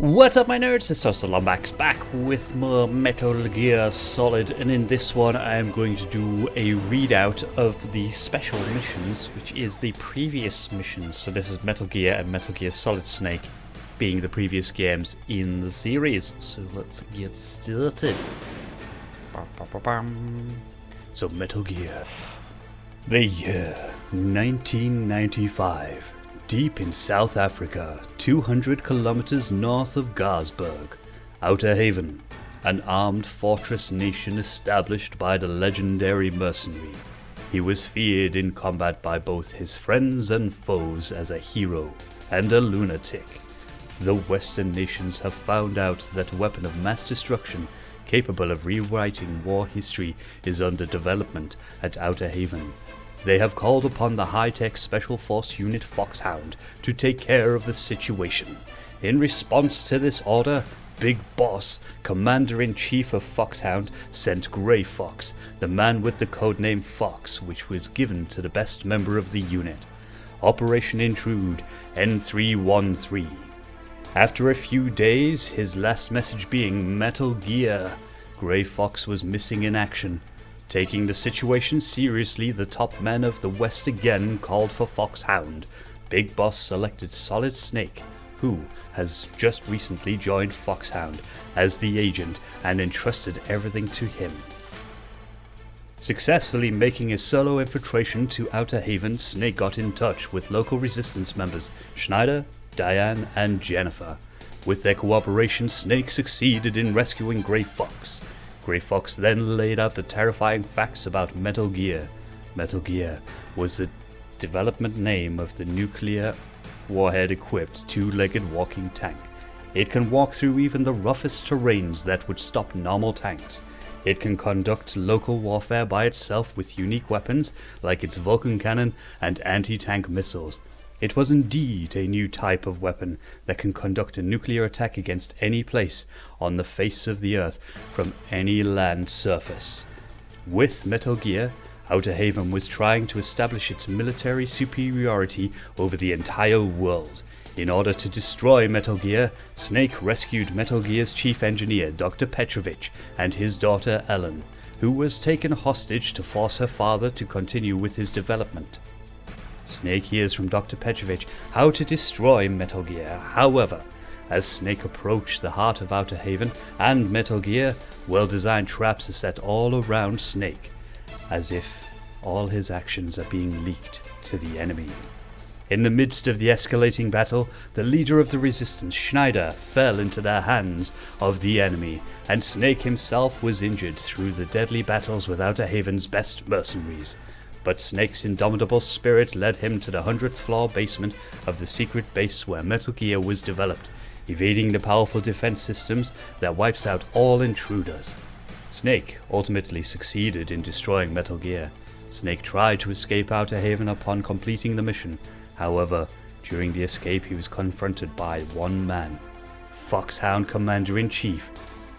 What's up, my nerds? It's Toaster Lombax back with more Metal Gear Solid, and in this one I am going to do a readout of the special missions, which is the previous missions. So this is Metal Gear and Metal Gear Solid Snake being the previous games in the series. So let's get started. So Metal Gear. The year 1995. Deep in South Africa, 200 kilometers north of Garsberg, Outer Haven, an armed fortress nation established by the legendary mercenary. He was feared in combat by both his friends and foes as a hero and a lunatic. The Western nations have found out that weapon of mass destruction capable of rewriting war history is under development at Outer Haven. They have called upon the high-tech Special Force Unit Foxhound to take care of the situation. In response to this order, Big Boss, Commander-in-Chief of Foxhound, sent Grey Fox, the man with the codename Fox, which was given to the best member of the unit. Operation Intrude, N313. After a few days, his last message being Metal Gear, Grey Fox was missing in action. Taking the situation seriously, the top men of the West again called for Foxhound. Big Boss selected Solid Snake, who has just recently joined Foxhound as the agent and entrusted everything to him. Successfully making a solo infiltration to Outer Haven, Snake got in touch with local resistance members Schneider, Diane, and Jennifer. With their cooperation, Snake succeeded in rescuing Grey Fox. Grey Fox then laid out the terrifying facts about Metal Gear. Metal Gear was the development name of the nuclear warhead-equipped two-legged walking tank. It can walk through even the roughest terrains that would stop normal tanks. It can conduct local warfare by itself with unique weapons like its Vulcan cannon and anti-tank missiles. It was indeed a new type of weapon that can conduct a nuclear attack against any place on the face of the Earth from any land surface. With Metal Gear, Outer Haven was trying to establish its military superiority over the entire world. In order to destroy Metal Gear, Snake rescued Metal Gear's chief engineer, Dr. Petrovich, and his daughter Ellen, who was taken hostage to force her father to continue with his development. Snake hears from Dr. Petrovich how to destroy Metal Gear. However, as Snake approached the heart of Outer Haven and Metal Gear, well-designed traps are set all around Snake, as if all his actions are being leaked to the enemy. In the midst of the escalating battle, the leader of the resistance, Schneider, fell into the hands of the enemy, and Snake himself was injured through the deadly battles with Outer Haven's best mercenaries. But Snake's indomitable spirit led him to the 100th floor basement of the secret base where Metal Gear was developed, evading the powerful defense systems that wipes out all intruders. Snake ultimately succeeded in destroying Metal Gear. Snake tried to escape Outer Haven upon completing the mission. However, during the escape he was confronted by one man, Foxhound Commander-in-Chief,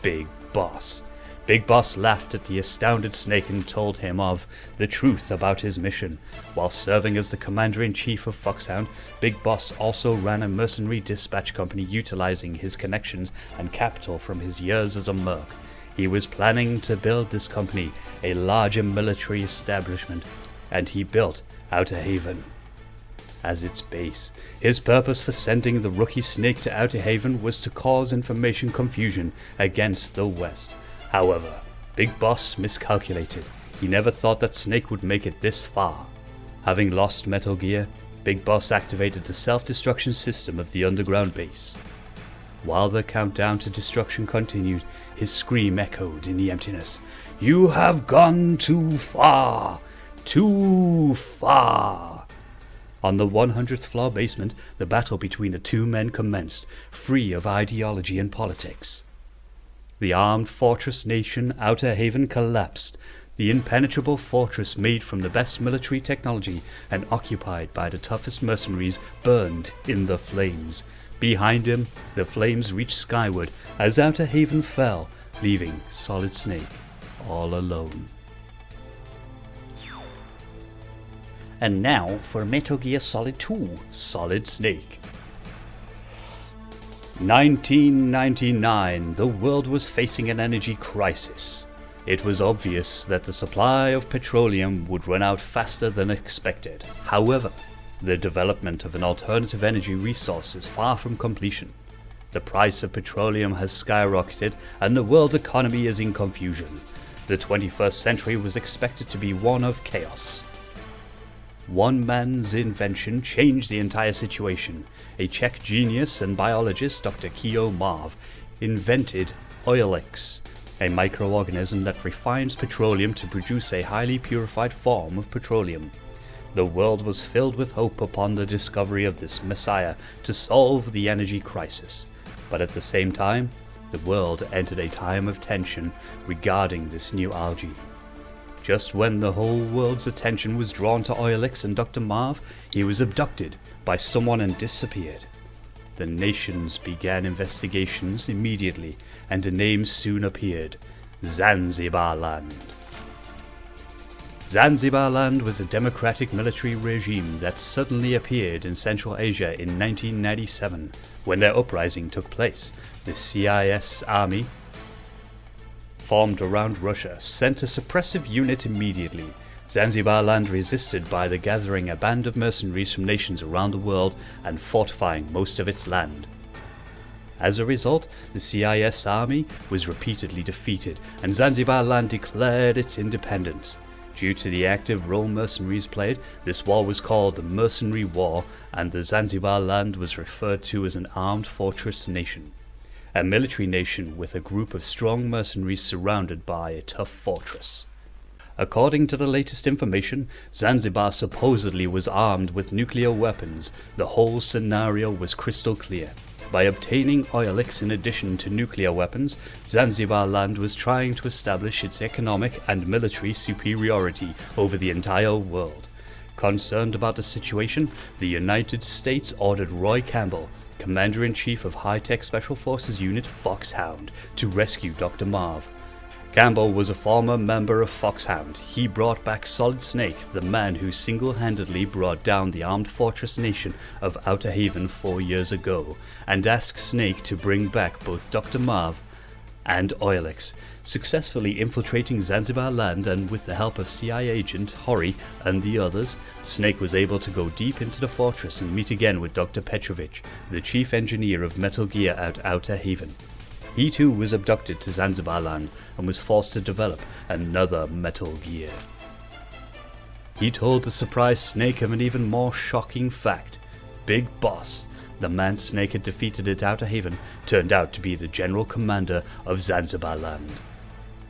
Big Boss. Big Boss laughed at the astounded Snake and told him of the truth about his mission. While serving as the Commander-in-Chief of Foxhound, Big Boss also ran a mercenary dispatch company utilizing his connections and capital from his years as a merc. He was planning to build this company a larger military establishment, and he built Outer Haven as its base. His purpose for sending the rookie Snake to Outer Haven was to cause information confusion against the West. However, Big Boss miscalculated. He never thought that Snake would make it this far. Having lost Metal Gear, Big Boss activated the self-destruction system of the underground base. While the countdown to destruction continued, his scream echoed in the emptiness. "You have gone too far! Too far!" On the 100th floor basement, the battle between the two men commenced, free of ideology and politics. The armed fortress nation Outer Haven collapsed. The impenetrable fortress made from the best military technology and occupied by the toughest mercenaries burned in the flames. Behind him, the flames reached skyward as Outer Haven fell, leaving Solid Snake all alone. And now for Metal Gear Solid 2, Solid Snake. 1999, the world was facing an energy crisis. It was obvious that the supply of petroleum would run out faster than expected. However, the development of an alternative energy resource is far from completion. The price of petroleum has skyrocketed and the world economy is in confusion. The 21st century was expected to be one of chaos. One man's invention changed the entire situation. A Czech genius and biologist, Dr. Kio Marv, invented Oilex, a microorganism that refines petroleum to produce a highly purified form of petroleum. The world was filled with hope upon the discovery of this messiah to solve the energy crisis. But at the same time, the world entered a time of tension regarding this new algae. Just when the whole world's attention was drawn to Oilex and Dr. Marv, he was abducted by someone and disappeared. The nations began investigations immediately, and a name soon appeared: Zanzibarland. Zanzibarland was a democratic military regime that suddenly appeared in Central Asia in 1997. When their uprising took place, the CIS army, formed around Russia, sent a suppressive unit immediately. Zanzibarland resisted by gathering a band of mercenaries from nations around the world and fortifying most of its land. As a result, the CIS army was repeatedly defeated, and Zanzibarland declared its independence. Due to the active role mercenaries played, this war was called the Mercenary War, and the Zanzibarland was referred to as an armed fortress nation. A military nation with a group of strong mercenaries surrounded by a tough fortress. According to the latest information, Zanzibar supposedly was armed with nuclear weapons. The whole scenario was crystal clear. By obtaining Oilex in addition to nuclear weapons, Zanzibarland was trying to establish its economic and military superiority over the entire world. Concerned about the situation, the United States ordered Roy Campbell, Commander-in-Chief of High-Tech Special Forces Unit Foxhound, to rescue Dr. Marv. Campbell was a former member of Foxhound. He brought back Solid Snake, the man who single-handedly brought down the armed fortress nation of Outer Haven 4 years ago, and asked Snake to bring back both Dr. Marv and Oilex, successfully infiltrating Zanzibarland, and with the help of CIA agent Hori and the others, Snake was able to go deep into the fortress and meet again with Dr. Petrovich, the chief engineer of Metal Gear at Outer Haven. He too was abducted to Zanzibarland and was forced to develop another Metal Gear. He told the surprised Snake of an even more shocking fact. Big Boss, the man Snake had defeated at Outer Haven, turned out to be the general commander of Zanzibarland.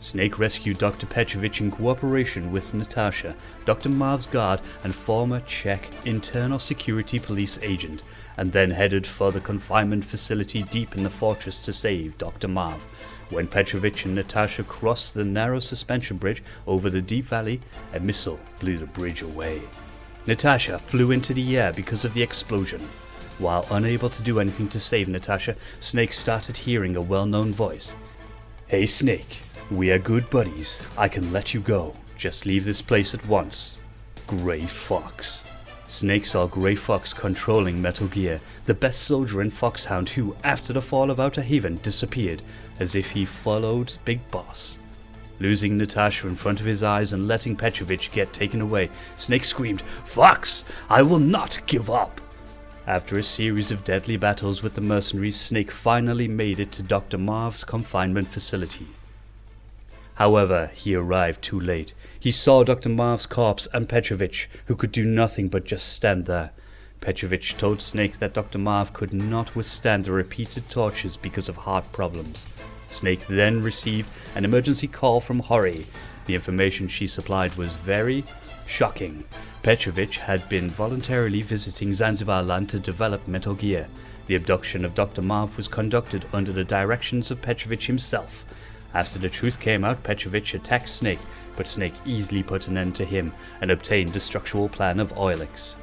Snake rescued Dr. Petrovich in cooperation with Natasha, Dr. Marv's guard and former Czech internal security police agent, and then headed for the confinement facility deep in the fortress to save Dr. Marv. When Petrovich and Natasha crossed the narrow suspension bridge over the deep valley, a missile blew the bridge away. Natasha flew into the air because of the explosion. While unable to do anything to save Natasha, Snake started hearing a well-known voice. "Hey Snake, we are good buddies. I can let you go. Just leave this place at once. Grey Fox." Snake saw Grey Fox controlling Metal Gear, the best soldier in Foxhound who, after the fall of Outer Haven, disappeared, as if he followed Big Boss. Losing Natasha in front of his eyes and letting Petrovich get taken away, Snake screamed, "Fox, I will not give up!" After a series of deadly battles with the mercenaries, Snake finally made it to Dr. Marv's confinement facility. However, he arrived too late. He saw Dr. Marv's corpse and Petrovich, who could do nothing but just stand there. Petrovich told Snake that Dr. Marv could not withstand the repeated tortures because of heart problems. Snake then received an emergency call from Hori. The information she supplied was very shocking. Petrovich had been voluntarily visiting Zanzibarland to develop Metal Gear. The abduction of Dr. Marv was conducted under the directions of Petrovich himself. After the truth came out, Petrovich attacked Snake, but Snake easily put an end to him and obtained the structural plan of Oilex.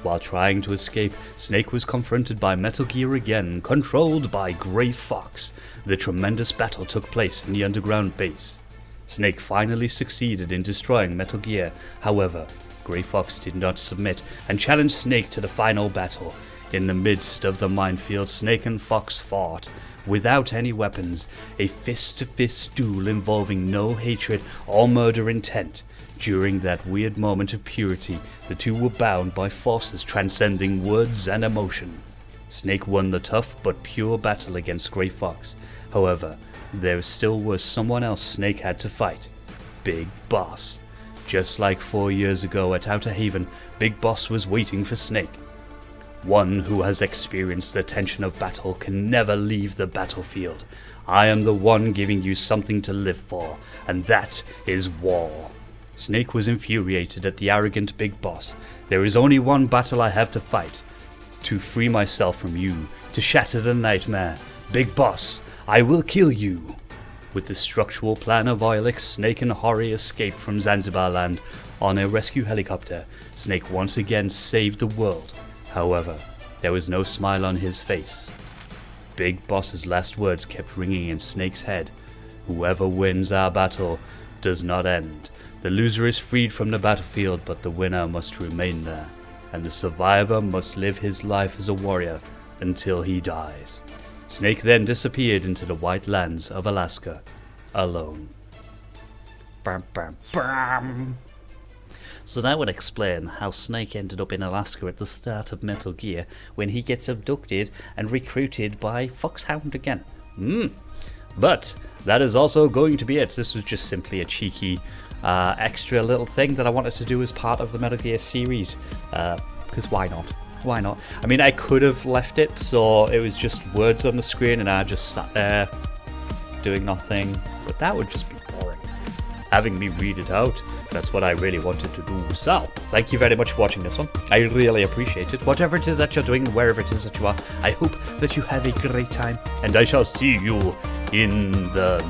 While trying to escape, Snake was confronted by Metal Gear again, controlled by Grey Fox. The tremendous battle took place in the underground base. Snake finally succeeded in destroying Metal Gear. However, Grey Fox did not submit and challenged Snake to the final battle. In the midst of the minefield, Snake and Fox fought, without any weapons, a fist-to-fist duel involving no hatred or murder intent. During that weird moment of purity, the two were bound by forces transcending words and emotion. Snake won the tough but pure battle against Grey Fox. However, there still was someone else Snake had to fight. Big Boss. Just like 4 years ago at Outer Haven, Big Boss was waiting for Snake. One who has experienced the tension of battle can never leave the battlefield. I am the one giving you something to live for, and that is war. Snake was infuriated at the arrogant Big Boss. There is only one battle I have to fight. To free myself from you, to shatter the nightmare. Big Boss, I will kill you. With the structural plan of Ilex, Snake and Hori escaped from Zanzibar land on a rescue helicopter. Snake once again saved the world. However, there was no smile on his face. Big Boss's last words kept ringing in Snake's head. Whoever wins our battle does not end. The loser is freed from the battlefield, but the winner must remain there, and the survivor must live his life as a warrior until he dies. Snake then disappeared into the white lands of Alaska, alone. Bam, bam, bam. So that would explain how Snake ended up in Alaska at the start of Metal Gear when he gets abducted and recruited by Foxhound again. But that is also going to be it. This was just simply a cheeky extra little thing that I wanted to do as part of the Metal Gear series. Because why not? Why not? I mean, I could have left it so it was just words on the screen and I just sat there doing nothing. But that would just be boring. Having me read it out, that's what I really wanted to do. So, thank you very much for watching this one. I really appreciate it. Whatever it is that you're doing, wherever it is that you are, I hope that you have a great time. And I shall see you in the